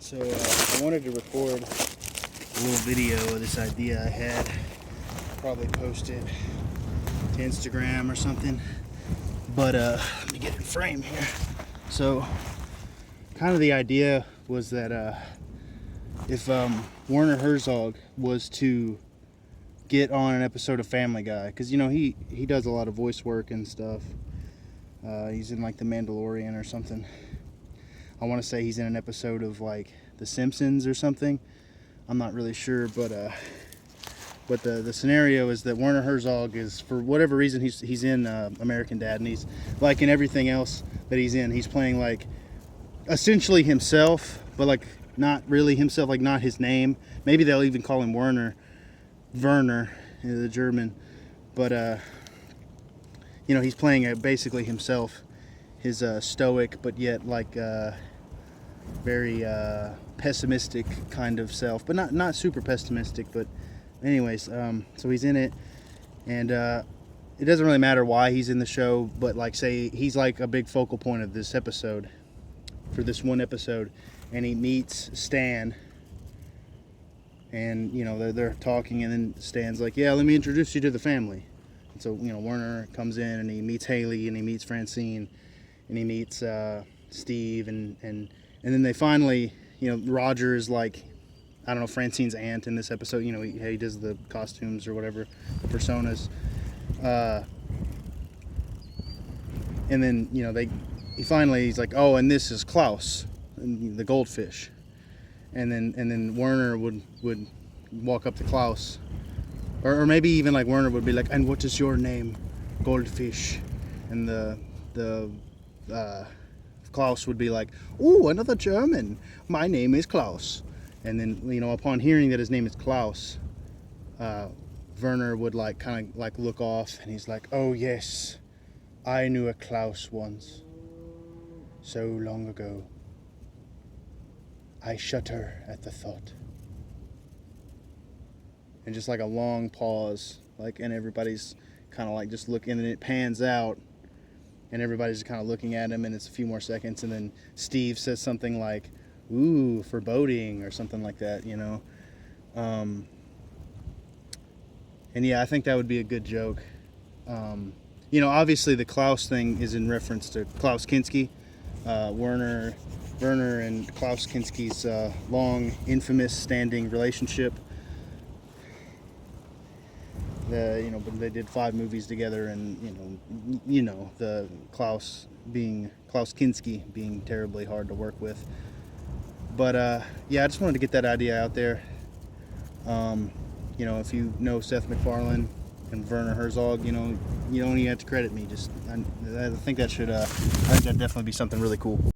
So I wanted to record a little video of this idea I had. Probably post it to Instagram or something. But let me get in frame here. So kind of the idea was that if Werner Herzog was to get on an episode of Family Guy, because you know he does a lot of voice work and stuff. He's in like The Mandalorian or something. I want to say he's in an episode of like The Simpsons or something. I'm not really sure, but the scenario is that Werner Herzog is, for whatever reason, he's in American Dad, and he's like in everything else that he's in, he's playing like essentially himself, but like not really himself, like not his name. Maybe they'll even call him Werner, the German, but you know, he's playing basically himself, his stoic but yet like very pessimistic kind of self, but not super pessimistic. But anyways, so he's in it, and it doesn't really matter why he's in the show, but like say he's like a big focal point of this episode, for this one episode, and he meets Stan, and you know they're talking, and then Stan's like, yeah, let me introduce you to the family. And so you know Werner comes in and he meets Haley and he meets Francine and he meets Steve, and then they finally, you know, Roger is like, I don't know, Francine's aunt in this episode. You know, he does the costumes or whatever, the personas. And then, you know, he's like, oh, and this is Klaus, the goldfish. And then Werner would walk up to Klaus, or maybe even like Werner would be like, and what is your name, goldfish? And the Klaus would be like, oh, another German. My name is Klaus. And then, you know, upon hearing that his name is Klaus, Werner would like kind of like look off, and he's like, oh yes, I knew a Klaus once, so long ago. I shudder at the thought. And just like a long pause, like, and everybody's kind of like just looking, and it pans out, and everybody's kind of looking at him, and it's a few more seconds, and then Steve says something like, ooh, foreboding, or something like that, you know. And yeah, I think that would be a good joke. You know, obviously the Klaus thing is in reference to Klaus Kinski, Werner and Klaus Kinski's long, infamous, standing relationship. You know, but they did 5 movies together, and you know the Klaus Kinski being terribly hard to work with. But yeah, I just wanted to get that idea out there. You know, if you know Seth MacFarlane and Werner Herzog, you know, you don't even have to credit me. I think that'd definitely be something really cool.